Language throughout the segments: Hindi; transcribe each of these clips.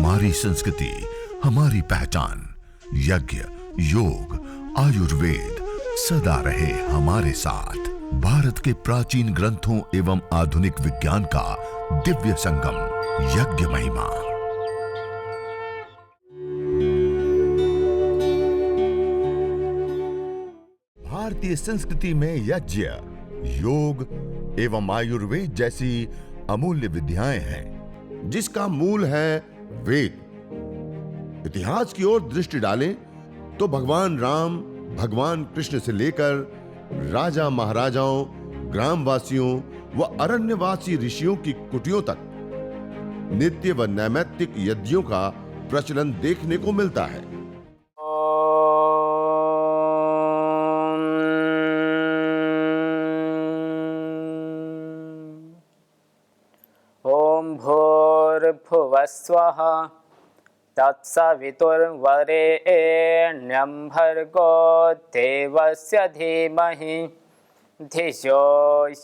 हमारी संस्कृति, हमारी पहचान। यज्ञ, योग, आयुर्वेद सदा रहे हमारे साथ। भारत के प्राचीन ग्रंथों एवं आधुनिक विज्ञान का दिव्य संगम, यज्ञ महिमा। भारतीय संस्कृति में यज्ञ, योग एवं आयुर्वेद जैसी अमूल्य विद्याएं हैं, जिसका मूल है वेद। इतिहास की ओर दृष्टि डालें तो भगवान राम, भगवान कृष्ण से लेकर राजा महाराजाओं, ग्रामवासियों व अरण्यवासी ऋषियों की कुटियों तक नित्य व नैमित्तिक यज्ञों का प्रचलन देखने को मिलता है। ओम भूर्भुवः स्वः तत्सवितुर्वरेण्यं भर्गो देवस्य धीमहि धियो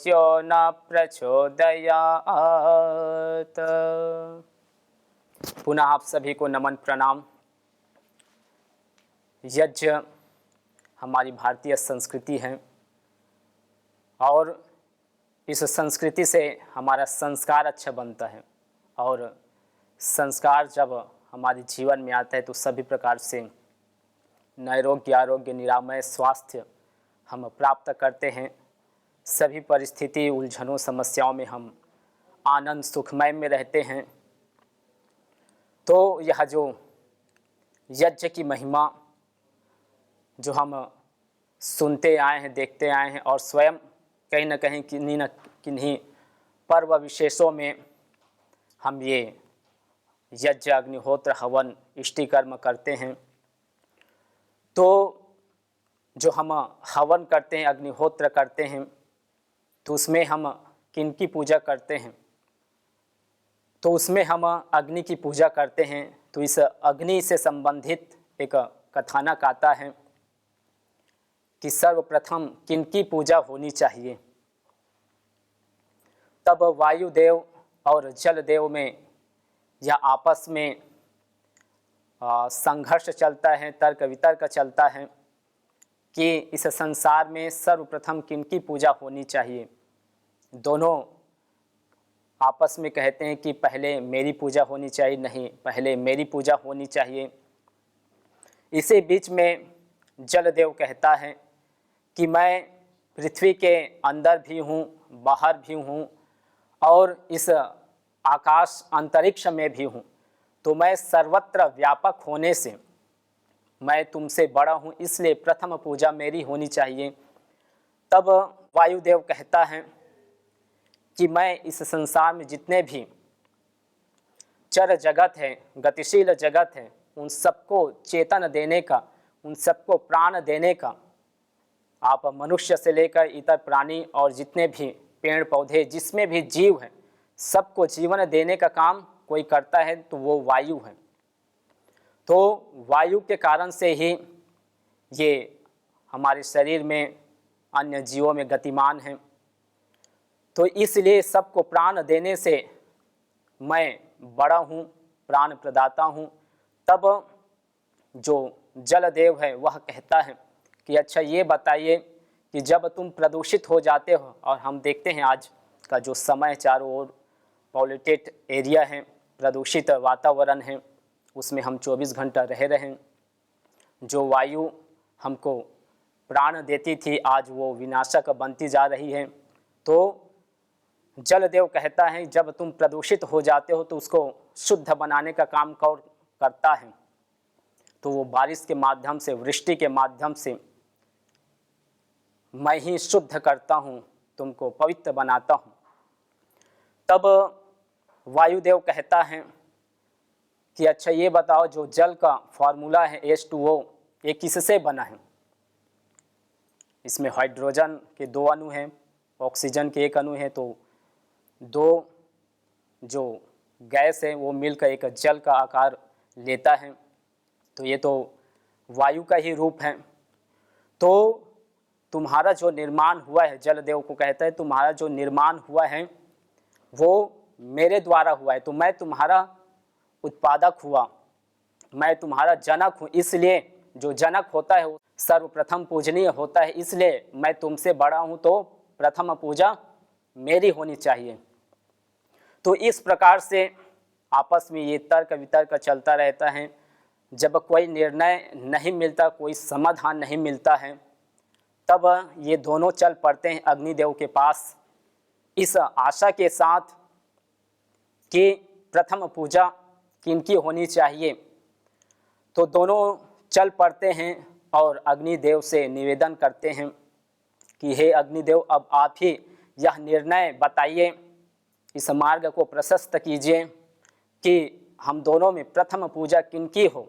यो न प्रचोदयात्। पुनः आप सभी को नमन प्रणाम। यज्ञ हमारी भारतीय संस्कृति है और इस संस्कृति से हमारा संस्कार अच्छा बनता है, और संस्कार जब हमारे जीवन में आता है तो सभी प्रकार से नैरोग्य, आरोग्य, निरामय स्वास्थ्य हम प्राप्त करते हैं। सभी परिस्थिति, उलझनों, समस्याओं में हम आनंद सुखमय में रहते हैं। तो यह जो यज्ञ की महिमा जो हम सुनते आए हैं, देखते आए हैं, और स्वयं कहीं न कहीं किन्हीं न किन्हीं पर्व विशेषों में हम ये यज्ञ, अग्निहोत्र, हवन, इष्टि कर्म करते हैं। तो जो हम हवन करते हैं, अग्निहोत्र करते हैं, तो उसमें हम किनकी पूजा करते हैं? तो उसमें हम अग्नि की पूजा करते हैं। तो इस अग्नि से संबंधित एक कथानक आता है कि सर्वप्रथम किनकी पूजा होनी चाहिए। तब वायुदेव और जलदेव में यह आपस में संघर्ष चलता है, तर्क वितर्क चलता है कि इस संसार में सर्वप्रथम किनकी पूजा होनी चाहिए। दोनों आपस में कहते हैं कि पहले मेरी पूजा होनी चाहिए, नहीं, पहले मेरी पूजा होनी चाहिए। इसी बीच में जलदेव कहता है कि मैं पृथ्वी के अंदर भी हूँ, बाहर भी हूँ, और इस आकाश अंतरिक्ष में भी हूँ, तो मैं सर्वत्र व्यापक होने से मैं तुमसे बड़ा हूँ, इसलिए प्रथम पूजा मेरी होनी चाहिए। तब वायुदेव कहता है कि मैं इस संसार में जितने भी चर जगत है, गतिशील जगत है, उन सबको चेतन देने का, उन सबको प्राण देने का, आप मनुष्य से लेकर इतर प्राणी और जितने भी पेड़ पौधे, जिसमें भी जीव है, सबको जीवन देने का काम कोई करता है तो वो वायु है। तो वायु के कारण से ही ये हमारे शरीर में, अन्य जीवों में गतिमान है। तो इसलिए सबको प्राण देने से मैं बड़ा हूँ, प्राण प्रदाता हूँ। तब जो जलदेव है वह कहता है कि अच्छा ये बताइए कि जब तुम प्रदूषित हो जाते हो, और हम देखते हैं आज का जो समय चारों ओर पॉल्यूटेड एरिया है, प्रदूषित वातावरण है, उसमें हम 24 घंटा रह रहे हैं। जो वायु हमको प्राण देती थी, आज वो विनाशक बनती जा रही है। तो जलदेव कहता है जब तुम प्रदूषित हो जाते हो तो उसको शुद्ध बनाने का काम कौन करता है? तो वो बारिश के माध्यम से, वृष्टि के माध्यम से मैं ही शुद्ध करता हूँ, तुमको पवित्र बनाता हूँ। तब वायुदेव कहता है कि अच्छा ये बताओ, जो जल का फॉर्मूला है H2O, ये किससे बना है? इसमें हाइड्रोजन के 2 अणु हैं, ऑक्सीजन के 1 अणु है, तो 2 जो गैस है वो मिलकर एक जल का आकार लेता है। तो ये तो वायु का ही रूप है। तो तुम्हारा जो निर्माण हुआ है, जलदेव को कहता है तुम्हारा जो निर्माण हुआ है वो मेरे द्वारा हुआ है, तो मैं तुम्हारा उत्पादक हुआ, मैं तुम्हारा जनक हूँ, इसलिए जो जनक होता है वो सर्वप्रथम पूजनीय होता है, इसलिए मैं तुमसे बड़ा हूँ तो प्रथम पूजा मेरी होनी चाहिए। तो इस प्रकार से आपस में ये तर्क वितर्क चलता रहता है। जब कोई निर्णय नहीं मिलता, कोई समाधान नहीं मिलता है, तब ये दोनों चल पड़ते हैं अग्निदेव के पास इस आशा के साथ कि प्रथम पूजा किनकी होनी चाहिए। तो दोनों चल पड़ते हैं और अग्निदेव से निवेदन करते हैं कि हे अग्निदेव, अब आप ही यह निर्णय बताइए, इस मार्ग को प्रशस्त कीजिए कि हम दोनों में प्रथम पूजा किनकी हो।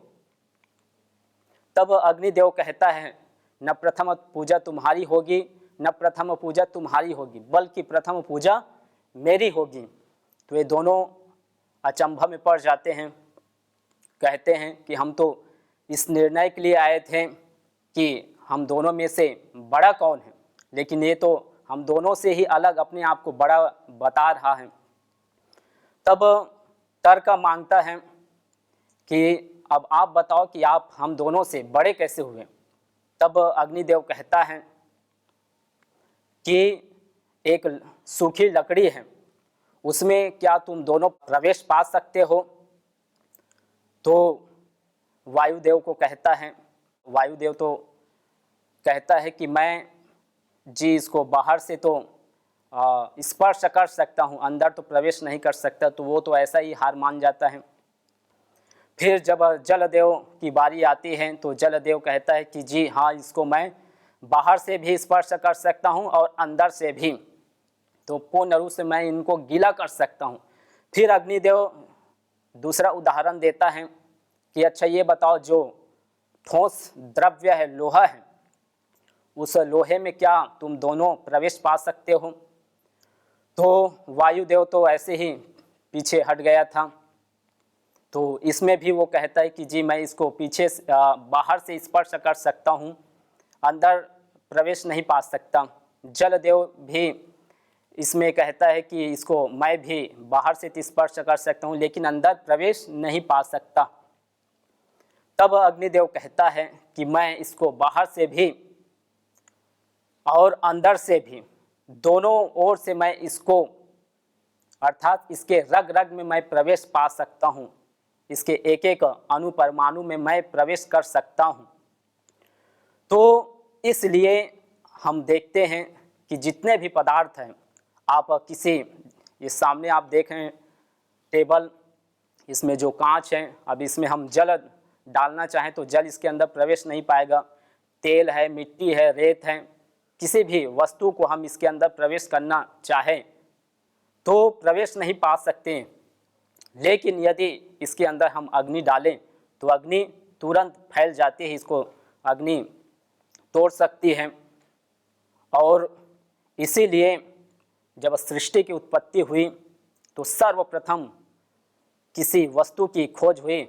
तब अग्निदेव कहता है, न प्रथम पूजा तुम्हारी होगी, न प्रथम पूजा तुम्हारी होगी, बल्कि प्रथम पूजा मेरी होगी। तो ये दोनों अचंभा में पड़ जाते हैं, कहते हैं कि हम तो इस निर्णय के लिए आए थे कि हम दोनों में से बड़ा कौन है, लेकिन ये तो हम दोनों से ही अलग अपने आप को बड़ा बता रहा है। तब तर्क मांगता है कि अब आप बताओ कि आप हम दोनों से बड़े कैसे हुए। तब अग्निदेव कहता है कि एक सूखी लकड़ी है, उसमें क्या तुम दोनों प्रवेश पा सकते हो। तो वायुदेव को कहता है, वायुदेव तो कहता है कि मैं जी इसको बाहर से तो स्पर्श कर सकता हूँ, अंदर तो प्रवेश नहीं कर सकता। तो वो तो ऐसा ही हार मान जाता है। फिर जब जलदेव की बारी आती है तो जलदेव कहता है कि जी हाँ, इसको मैं बाहर से भी स्पर्श कर सकता हूँ और अंदर से भी, तो पूर्ण रूप से मैं इनको गीला कर सकता हूँ। फिर अग्निदेव दूसरा उदाहरण देता है कि अच्छा ये बताओ, जो ठोस द्रव्य है, लोहा है, उस लोहे में क्या तुम दोनों प्रवेश पा सकते हो। तो वायुदेव तो ऐसे ही पीछे हट गया था। तो इसमें भी वो कहता है कि जी मैं इसको पीछे बाहर से स्पर्श कर सकता हूँ, अंदर प्रवेश नहीं पा सकता। जलदेव भी इसमें कहता है कि इसको मैं भी बाहर से स्पर्श कर सकता हूँ, लेकिन अंदर प्रवेश नहीं पा सकता। तब अग्निदेव कहता है कि मैं इसको बाहर से भी और अंदर से भी, दोनों ओर से मैं इसको, अर्थात इसके रग रग में मैं प्रवेश पा सकता हूँ, इसके एक एक अणु परमाणु में मैं प्रवेश कर सकता हूँ। तो इसलिए हम देखते हैं कि जितने भी पदार्थ हैं, आप किसी, ये सामने आप देखें टेबल, इसमें जो कांच है, अब इसमें हम जल डालना चाहें तो जल इसके अंदर प्रवेश नहीं पाएगा। तेल है, मिट्टी है, रेत है, किसी भी वस्तु को हम इसके अंदर प्रवेश करना चाहें तो प्रवेश नहीं पा सकते। लेकिन यदि इसके अंदर हम अग्नि डालें तो अग्नि तुरंत फैल जाती है, इसको अग्नि तोड़ सकती है। और इसीलिए जब सृष्टि की उत्पत्ति हुई तो सर्वप्रथम किसी वस्तु की खोज हुई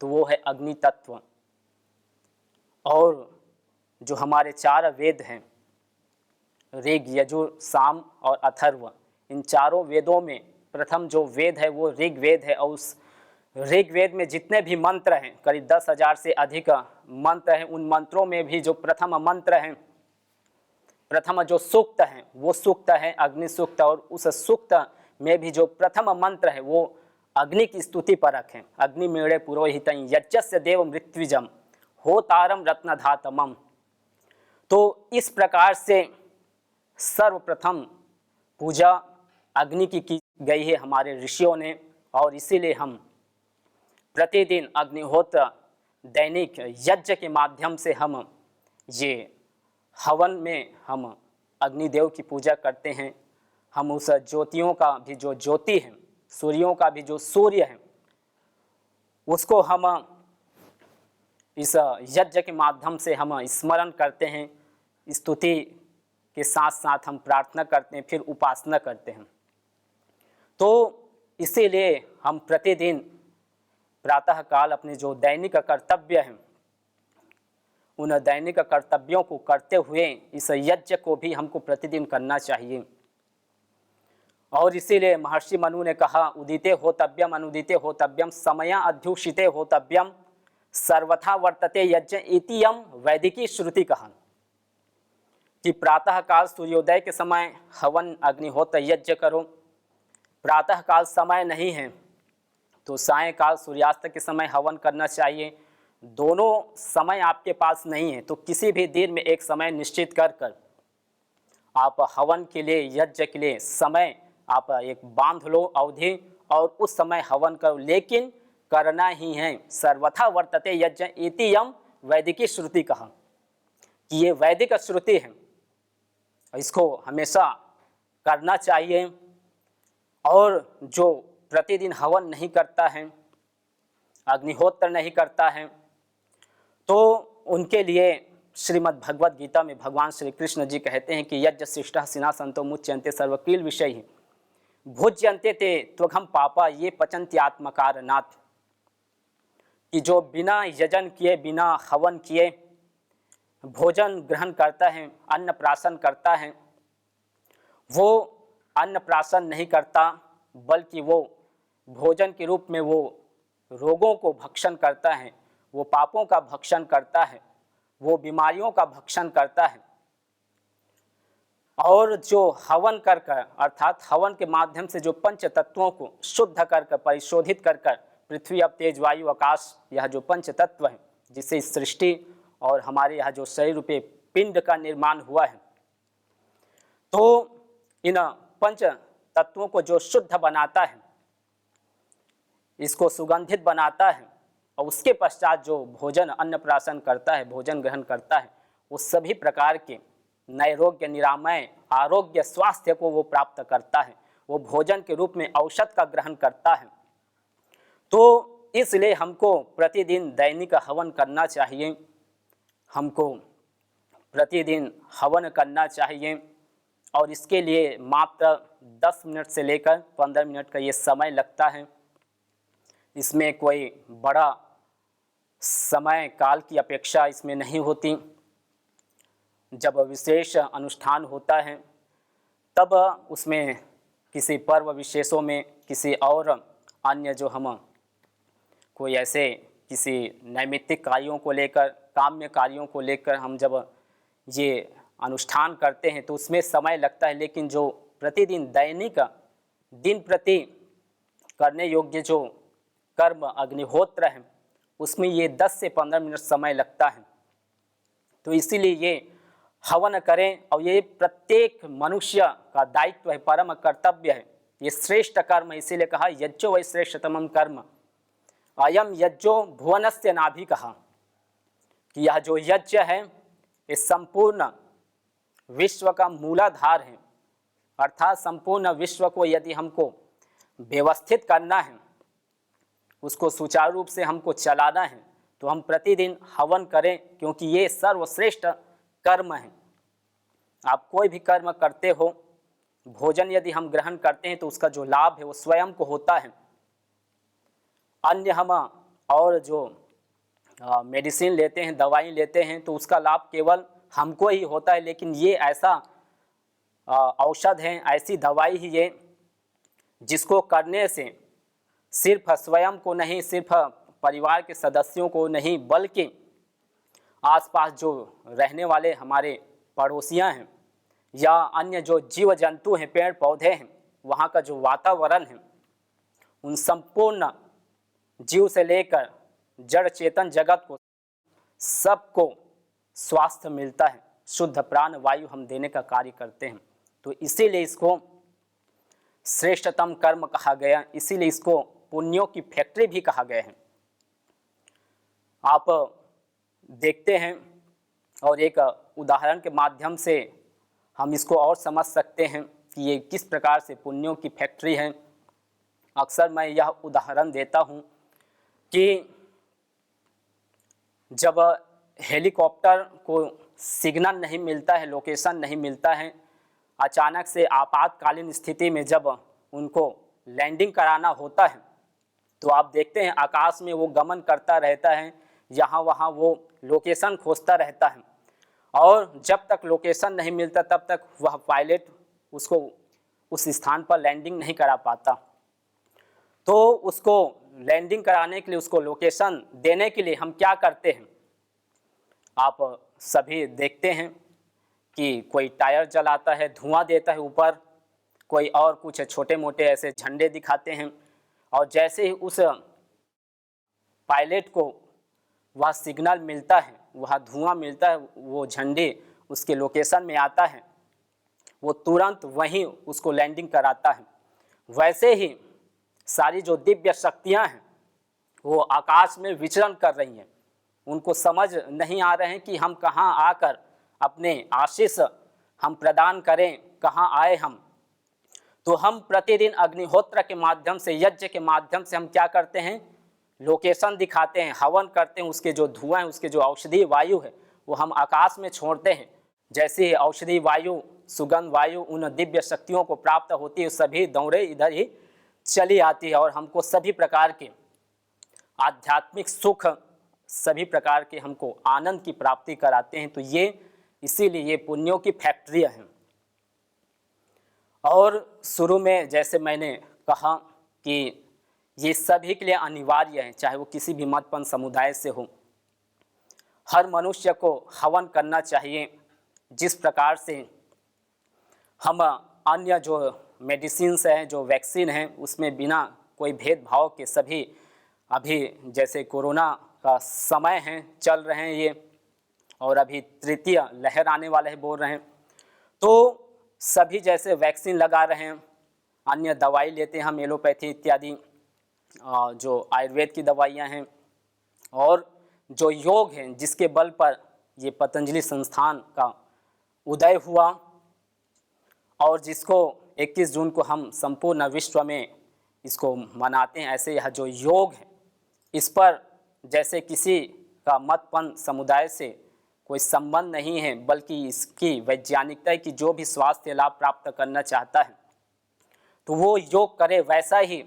तो वो है अग्नि तत्व। और जो हमारे 4 वेद हैं, ऋग, यजुर, साम और अथर्व, इन चारों वेदों में प्रथम जो वेद है वो ऋग्वेद है। और उस ऋग्वेद में जितने भी मंत्र हैं, करीब 10,000 से अधिक मंत्र हैं, उन मंत्रों में भी जो प्रथम मंत्र हैं, प्रथम जो सूक्त हैं, वो सूक्त है अग्नि सूक्त। और उस सूक्त में भी जो प्रथम मंत्र है वो अग्नि की स्तुति परक है। अग्नि मेड़े पुरोहितं यज्ञस्य देव मृत्युजम होतारम रत्नधातमम। तो इस प्रकार से सर्वप्रथम पूजा अग्नि की गई है हमारे ऋषियों ने। और इसीलिए हम प्रतिदिन अग्निहोत्र दैनिक यज्ञ के माध्यम से हम ये हवन में हम अग्निदेव की पूजा करते हैं। हम उस ज्योतियों का भी जो ज्योति है, सूर्यों का भी जो सूर्य है, उसको हम इस यज्ञ के माध्यम से हम स्मरण करते हैं, स्तुति के साथ साथ हम प्रार्थना करते हैं, फिर उपासना करते हैं। तो इसीलिए हम प्रतिदिन प्रातःकाल अपने जो दैनिक कर्तव्य हैं, उन दैनिक कर्तव्यों को करते हुए इस यज्ञ को भी हमको प्रतिदिन करना चाहिए। और इसीलिए महर्षि मनु ने कहा, उदिते होतव्यम अनुदिते होतव्यम समया अध्युषिते होतव्यम सर्वथा वर्तते यज्ञ इति यम वैदिकी श्रुति कहा कि प्रातः काल सूर्योदय के समय हवन अग्निहोत्र यज्ञ करो, प्रातः काल समय नहीं है तो सायंकाल सूर्यास्त के समय हवन करना चाहिए। दोनों समय आपके पास नहीं है तो किसी भी दिन में एक समय निश्चित कर आप हवन के लिए, यज्ञ के लिए समय आप एक बांध लो अवधि और उस समय हवन करो, लेकिन करना ही है। सर्वथा वर्तते यज्ञ इति यम वैदिकी श्रुति कहा कि ये वैदिक श्रुति है, इसको हमेशा करना चाहिए। और जो प्रतिदिन हवन नहीं करता है, अग्निहोत्र नहीं करता है, तो उनके लिए श्रीमद् भगवद गीता में भगवान श्री कृष्ण जी कहते हैं कि यज्ञ शिष्टः सिनासंतो मुच्यन्ते सर्वकील विषय भुज्यन्ते ते त्वघम पापा ये पचन्ति आत्मकारणात्, कि जो बिना यजन किए, बिना हवन किए भोजन ग्रहण करता है, अन्न प्राशन करता है, वो अन्न प्राशन नहीं करता बल्कि वो भोजन के रूप में वो रोगों को भक्षण करता है, वो पापों का भक्षण करता है, वो बीमारियों का भक्षण करता है। और जो हवन कर अर्थात हवन के माध्यम से जो पंच तत्वों को शुद्ध कर परिशोधित कर पृथ्वी अब तेज वायु आकाश, यह जो पंच तत्व है जिससे इस सृष्टि और हमारे यहाँ जो शरीर रूपी पिंड का निर्माण हुआ है, तो इन पंच तत्वों को जो शुद्ध बनाता है, इसको सुगंधित बनाता है, और उसके पश्चात जो भोजन अन्न प्राशन करता है, भोजन ग्रहण करता है, वो सभी प्रकार के नैरोग्य निरामय आरोग्य स्वास्थ्य को वो प्राप्त करता है, वो भोजन के रूप में औषध का ग्रहण करता है। तो इसलिए हमको प्रतिदिन दैनिक हवन करना चाहिए, हमको प्रतिदिन हवन करना चाहिए। और इसके लिए मात्र 10 मिनट से लेकर 15 मिनट का ये समय लगता है। इसमें कोई बड़ा समय काल की अपेक्षा इसमें नहीं होती। जब विशेष अनुष्ठान होता है तब उसमें किसी पर्व विशेषों में किसी और अन्य जो हम कोई ऐसे किसी नैमित्तिक कार्यों को लेकर, काम्य कार्यों को लेकर हम जब ये अनुष्ठान करते हैं तो उसमें समय लगता है, लेकिन जो प्रतिदिन दैनिक दिन प्रति करने योग्य जो कर्म अग्निहोत्र है उसमें ये 10 से 15 मिनट समय लगता है। तो इसीलिए ये हवन करें, और ये प्रत्येक मनुष्य का दायित्व है, परम कर्तव्य है, ये श्रेष्ठ कर्म है। इसीलिए कहा यज्ञो वै श्रेष्ठतमं कर्म अयम यज्ञो भुवनस्य नाभि, कहा कि यह जो यज्ञ है ये संपूर्ण विश्व का मूलाधार है। अर्थात संपूर्ण विश्व को यदि हमको व्यवस्थित करना है, उसको सुचारू रूप से हमको चलाना है, तो हम प्रतिदिन हवन करें, क्योंकि ये सर्वश्रेष्ठ कर्म है। आप कोई भी कर्म करते हो, भोजन यदि हम ग्रहण करते हैं तो उसका जो लाभ है वो स्वयं को होता है। अन्य हम और जो मेडिसिन लेते हैं, दवाई लेते हैं, तो उसका लाभ केवल हमको ही होता है, लेकिन ये ऐसा औषध है, ऐसी दवाई ही है जिसको करने से सिर्फ स्वयं को नहीं, सिर्फ परिवार के सदस्यों को नहीं, बल्कि आसपास जो रहने वाले हमारे पड़ोसियां हैं या अन्य जो जीव जंतु हैं, पेड़ पौधे हैं, वहाँ का जो वातावरण है, उन संपूर्ण जीव से लेकर जड़ चेतन जगत को सबको स्वास्थ्य मिलता है, शुद्ध प्राण वायु हम देने का कार्य करते हैं। तो इसीलिए इसको श्रेष्ठतम कर्म कहा गया, इसीलिए इसको पुण्यों की फैक्ट्री भी कहा गया है। आप देखते हैं और एक उदाहरण के माध्यम से हम इसको और समझ सकते हैं कि ये किस प्रकार से पुण्यों की फैक्ट्री है। अक्सर मैं यह उदाहरण देता हूँ कि जब हेलीकॉप्टर को सिग्नल नहीं मिलता है, लोकेशन नहीं मिलता है, अचानक से आपातकालीन स्थिति में जब उनको लैंडिंग कराना होता है, तो आप देखते हैं आकाश में वो गमन करता रहता है, यहाँ वहाँ वो लोकेशन खोजता रहता है, और जब तक लोकेशन नहीं मिलता तब तक वह पायलट उसको उस स्थान पर लैंडिंग नहीं करा पाता। तो उसको लैंडिंग कराने के लिए, उसको लोकेशन देने के लिए हम क्या करते हैं, आप सभी देखते हैं कि कोई टायर जलाता है, धुआं देता है ऊपर, कोई और कुछ छोटे मोटे ऐसे झंडे दिखाते हैं, और जैसे ही उस पायलट को वह सिग्नल मिलता है, वह धुआं मिलता है, वो झंडे उसके लोकेशन में आता है, वो तुरंत वहीं उसको लैंडिंग कराता है। वैसे ही सारी जो दिव्य शक्तियां हैं वो आकाश में विचरण कर रही हैं। उनको समझ नहीं आ रहे हैं कि हम कहाँ आकर अपने आशीष हम प्रदान करें, कहाँ आए हम। तो हम प्रतिदिन अग्निहोत्र के माध्यम से, यज्ञ के माध्यम से हम क्या करते हैं, लोकेशन दिखाते हैं, हवन करते हैं, उसके जो धुआं है, उसके जो औषधीय वायु है वो हम आकाश में छोड़ते हैं। जैसे ही औषधीय वायु, सुगंध वायु उन दिव्य शक्तियों को प्राप्त होती है, सभी दौड़े इधर ही चली आती है और हमको सभी प्रकार के आध्यात्मिक सुख, सभी प्रकार के हमको आनंद की प्राप्ति कराते हैं। तो ये इसीलिए ये पुण्यों की फैक्ट्रियाँ हैं। और शुरू में जैसे मैंने कहा कि ये सभी के लिए अनिवार्य है, चाहे वो किसी भी मतपन समुदाय से हो। हर मनुष्य को हवन करना चाहिए। जिस प्रकार से हम अन्य जो मेडिसिन्स हैं, जो वैक्सीन हैं, उसमें बिना कोई भेदभाव के सभी, अभी जैसे कोरोना का समय है, चल रहे हैं ये, और अभी तृतीय लहर आने वाले हैं बोल रहे हैं, तो सभी जैसे वैक्सीन लगा रहे हैं, अन्य दवाई लेते हैं हम, एलोपैथी इत्यादि जो आयुर्वेद की दवाइयाँ हैं, और जो योग हैं जिसके बल पर ये पतंजलि संस्थान का उदय हुआ, और जिसको 21 जून को हम संपूर्ण विश्व में इसको मनाते हैं। ऐसे यह जो योग है, इस पर जैसे किसी का मतपन समुदाय से कोई संबंध नहीं है, बल्कि इसकी वैज्ञानिकता है कि जो भी स्वास्थ्य लाभ प्राप्त करना चाहता है तो वो योग करे। वैसा ही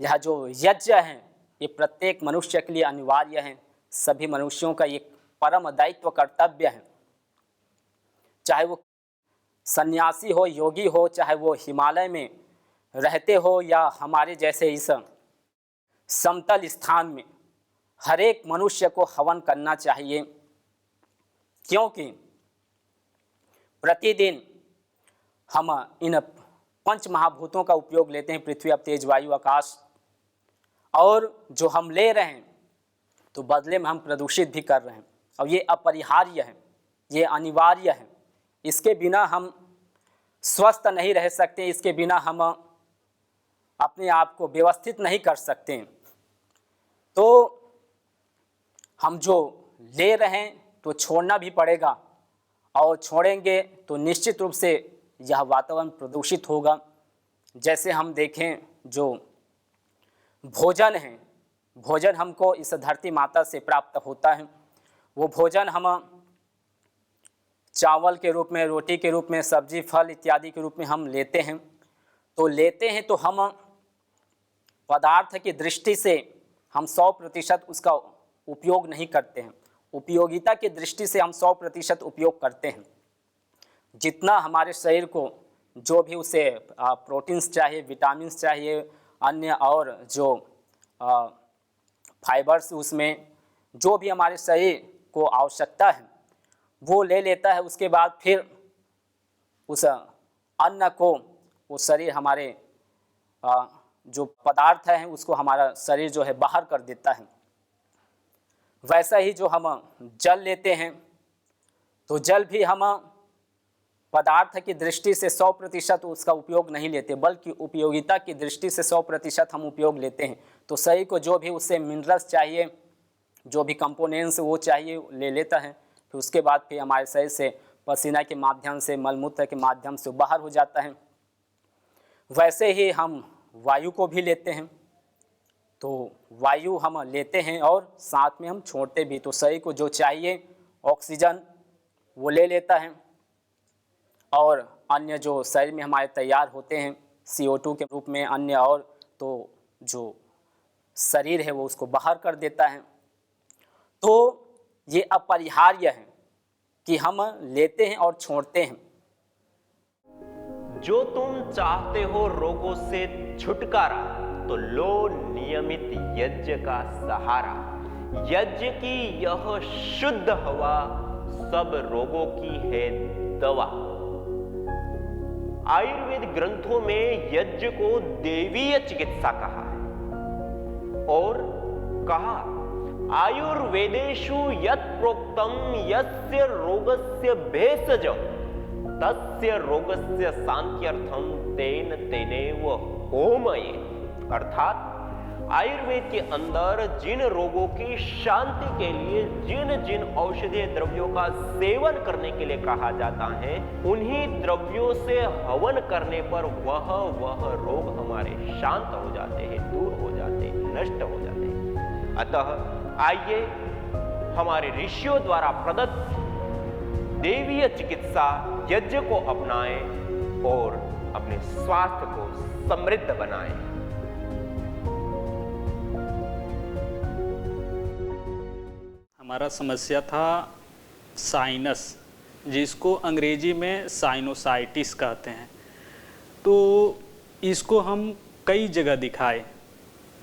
यह जो यज्ञ है ये प्रत्येक मनुष्य के लिए अनिवार्य है। सभी मनुष्यों का ये परम दायित्व कर्तव्य है, चाहे वो सन्यासी हो, योगी हो, चाहे वो हिमालय में रहते हो या हमारे जैसे इस समतल स्थान में, हर एक मनुष्य को हवन करना चाहिए। क्योंकि प्रतिदिन हम इन पंच महाभूतों का उपयोग लेते हैं, पृथ्वी, अब तेज, वायु, आकाश, और जो हम ले रहे हैं तो बदले में हम प्रदूषित भी कर रहे हैं। और ये अपरिहार्य है, ये अनिवार्य है। इसके बिना हम स्वस्थ नहीं रह सकते, इसके बिना हम अपने आप को व्यवस्थित नहीं कर सकते। तो हम जो ले रहे हैं तो छोड़ना भी पड़ेगा, और छोड़ेंगे तो निश्चित रूप से यह वातावरण प्रदूषित होगा। जैसे हम देखें, जो भोजन है, भोजन हमको इस धरती माता से प्राप्त होता है। वो भोजन हम चावल के रूप में, रोटी के रूप में, सब्जी, फल इत्यादि के रूप में हम लेते हैं। तो लेते हैं तो हम पदार्थ की दृष्टि से हम 100% उसका उपयोग नहीं करते हैं, उपयोगिता की दृष्टि से हम 100% उपयोग करते हैं। जितना हमारे शरीर को जो भी उसे प्रोटीन्स चाहिए, विटामिन्स चाहिए, अन्य और जो फाइबर्स, उसमें जो भी हमारे शरीर को आवश्यकता है वो ले लेता है। उसके बाद फिर उस अन्न को वो शरीर, हमारे जो पदार्थ हैं उसको हमारा शरीर जो है बाहर कर देता है। वैसा ही जो हम जल लेते हैं तो जल भी हम पदार्थ की दृष्टि से 100% उसका उपयोग नहीं लेते, बल्कि उपयोगिता की दृष्टि से 100% हम उपयोग लेते हैं। तो शरीर को जो भी उससे मिनरल्स चाहिए, जो भी कंपोनेंट्स वो चाहिए ले लेता है। फिर उसके बाद फिर हमारे शरीर से पसीना के माध्यम से, मलमूत्र के माध्यम से बाहर हो जाता है। वैसे ही हम वायु को भी लेते हैं, तो वायु हम लेते हैं और साथ में हम छोड़ते भी। तो शरीर को जो चाहिए ऑक्सीजन वो ले लेता है, और अन्य जो शरीर में हमारे तैयार होते हैं CO2 के रूप में, अन्य और तो जो शरीर है वो उसको बाहर कर देता है। तो ये अपरिहार्य है कि हम लेते हैं और छोड़ते हैं। जो तुम चाहते हो रोगों से छुटकारा, तो लो नियमित यज्ञ का सहारा। यज्ञ की यह शुद्ध हवा सब रोगों की है दवा। आयुर्वेद ग्रंथों में यज्ञ को देवीय चिकित्सा कहा है और कहा आयुर्वेदेषु यत् प्रोक्तम यस्य रोगस्य भेषज तस्य रोगस्य शांत्यर्थम तेन तेनेव होमये। अर्थात आयुर्वेद के अंदर जिन रोगों की शांति के लिए जिन जिन औषधीय द्रव्यों का सेवन करने के लिए कहा जाता है, उन्हीं द्रव्यों से हवन करने पर वह रोग हमारे शांत हो जाते हैं, दूर हो जाते हैं, नष्ट हो जाते हैं। अतः आइए हमारे ऋषियों द्वारा प्रदत्त देवीय चिकित्सा यज्ञ को अपनाएं और अपने स्वास्थ्य को समृद्ध बनाएं। हमारा समस्या था साइनस, जिसको अंग्रेजी में साइनोसाइटिस कहते हैं। तो इसको हम कई जगह दिखाए,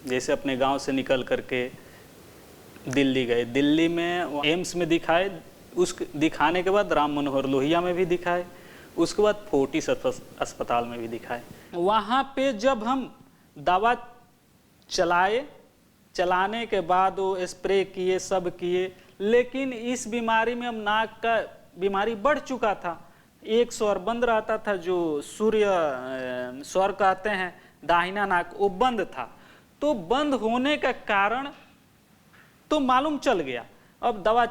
जैसे अपने गांव से निकल करके दिल्ली गए, दिल्ली में एम्स में दिखाए, उस दिखाने के बाद राम मनोहर लोहिया में भी दिखाए, उसके बाद फोर्टिस अस्पताल में भी दिखाए। वहाँ पे जब हम दवा चलाने के बाद वो स्प्रे किए, सब किए, लेकिन इस बीमारी में हम नाक का बीमारी बढ़ चुका था। एक स्वर बंद रहता था, जो सूर्य स्वर कहते हैं, दाहिना नाक, वो बंद था। तो बंद होने का कारण तो मालूम चल गया। अब दवा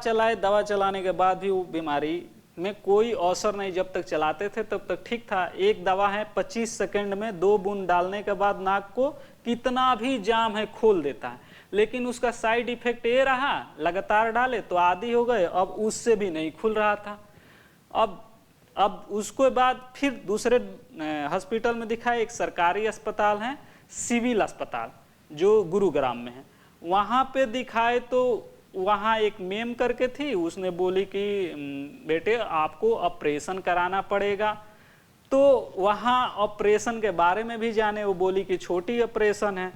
चलाने के बाद भी वो बीमारी में कोई असर नहीं, जब तक चलाते थे तब तक ठीक था। एक दवा है 25 सेकंड में 2 बूंद डालने के बाद नाक को कितना भी जाम है खोल देता है, लेकिन उसका साइड इफेक्ट ये रहा, लगातार डाले तो आदी हो गए, अब उससे भी नहीं खुल रहा था। अब उसके बाद फिर दूसरे हॉस्पिटल में दिखाया, एक सरकारी अस्पताल है, सिविल अस्पताल, जो गुरुग्राम में है। वहाँ पे दिखाए तो वहाँ एक मेम करके थी, उसने बोली कि बेटे आपको ऑपरेशन कराना पड़ेगा। तो वहाँ ऑपरेशन के बारे में भी जाने, वो बोली कि छोटी ऑपरेशन है।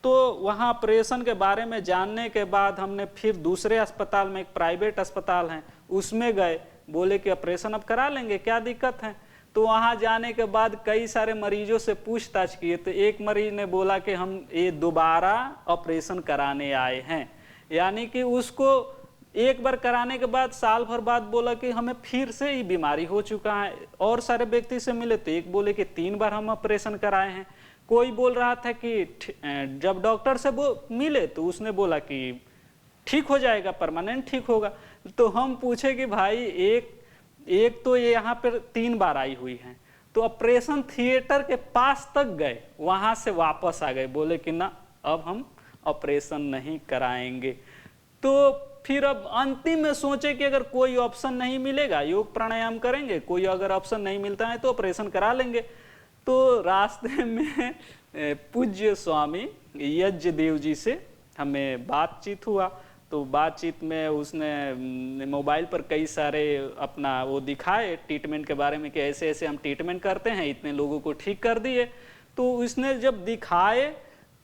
तो वहाँ ऑपरेशन के बारे में जानने के बाद हमने फिर दूसरे अस्पताल में, एक प्राइवेट अस्पताल है, उसमें गए, बोले कि ऑपरेशन अब करा लेंगे, क्या दिक्कत है। तो वहाँ जाने के बाद कई सारे मरीजों से पूछताछ किए, तो एक मरीज ने बोला कि हम ये दोबारा ऑपरेशन कराने आए हैं, यानी कि उसको एक बार कराने के बाद साल भर बाद बोला कि हमें फिर से ये बीमारी हो चुका है। और सारे व्यक्ति से मिले तो एक बोले कि 3 बार हम ऑपरेशन कराए हैं। कोई बोल रहा था कि जब डॉक्टर से वो मिले तो उसने बोला कि ठीक हो जाएगा, परमानेंट ठीक होगा। तो हम पूछे कि भाई एक तो ये यहाँ पर 3 बार आई हुई है, तो ऑपरेशन थिएटर के पास तक गए, वहाँ से वापस आ गए, बोले कि ना अब हम ऑपरेशन नहीं कराएंगे। तो फिर अब अंतिम में सोचे कि अगर कोई ऑप्शन नहीं मिलेगा योग प्राणायाम करेंगे, कोई अगर ऑप्शन नहीं मिलता है तो ऑपरेशन करा लेंगे। तो रास्ते में पूज्य स्वामी यज्ञदेव जी से हमें बातचीत हुआ। तो बातचीत में उसने मोबाइल पर कई सारे अपना वो दिखाए ट्रीटमेंट के बारे में कि ऐसे ऐसे हम ट्रीटमेंट करते हैं, इतने लोगों को ठीक कर दिए। तो उसने जब दिखाए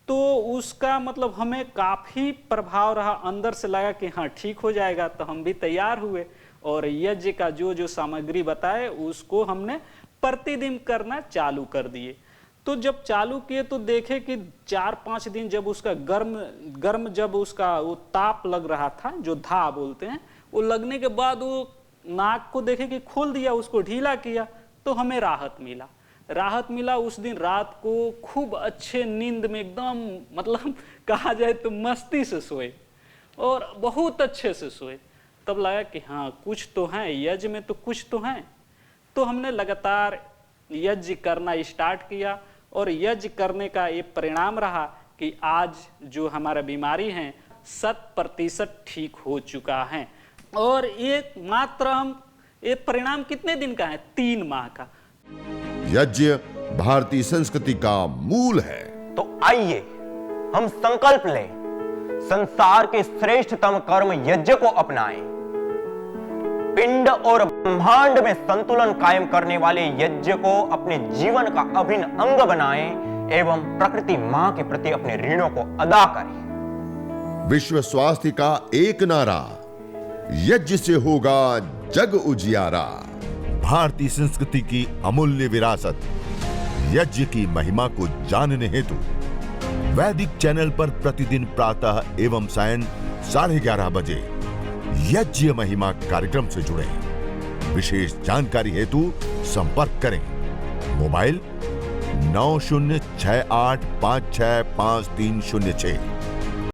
तो उसका मतलब हमें काफ़ी प्रभाव रहा, अंदर से लगा कि हाँ ठीक हो जाएगा। तो हम भी तैयार हुए और यज्ञ का जो सामग्री बताए उसको हमने प्रतिदिन करना चालू कर दिए। तो जब चालू किए तो देखे कि 4-5 दिन जब उसका गर्म जब उसका वो ताप लग रहा था, जो धा बोलते हैं, वो लगने के बाद वो नाक को देखे कि खोल दिया, उसको ढीला किया, तो हमें राहत मिला। उस दिन रात को खूब अच्छे नींद में एकदम मतलब कहा जाए तो मस्ती से सोए और बहुत अच्छे से सोए। तब लगा कि हाँ कुछ तो है, यज्ञ में तो कुछ तो है। तो हमने लगातार यज्ञ करना स्टार्ट किया और यज्ञ करने का ये परिणाम रहा कि आज जो हमारा बीमारी है 100% ठीक हो चुका है। और ये मात्र हम ये परिणाम कितने दिन का है? 3 माह का। यज्ञ भारतीय संस्कृति का मूल है। तो आइए हम संकल्प लें, संसार के श्रेष्ठतम कर्म यज्ञ को अपनाएं। पिंड और ब्रह्मांड में संतुलन कायम करने वाले यज्ञ को अपने जीवन का अभिन्न अंग बनाएं एवं प्रकृति मां के प्रति अपने ऋणों को अदा करें। विश्व स्वास्थ्य का एक नारा, यज्ञ से होगा जग उजियारा। भारतीय संस्कृति की अमूल्य विरासत यज्ञ की महिमा को जानने हेतु वैदिक चैनल पर प्रतिदिन प्रातः एवं सायं 11:30 बजे यज्ञ महिमा कार्यक्रम से जुड़े। विशेष जानकारी हेतु संपर्क करें। मोबाइल 9068565306।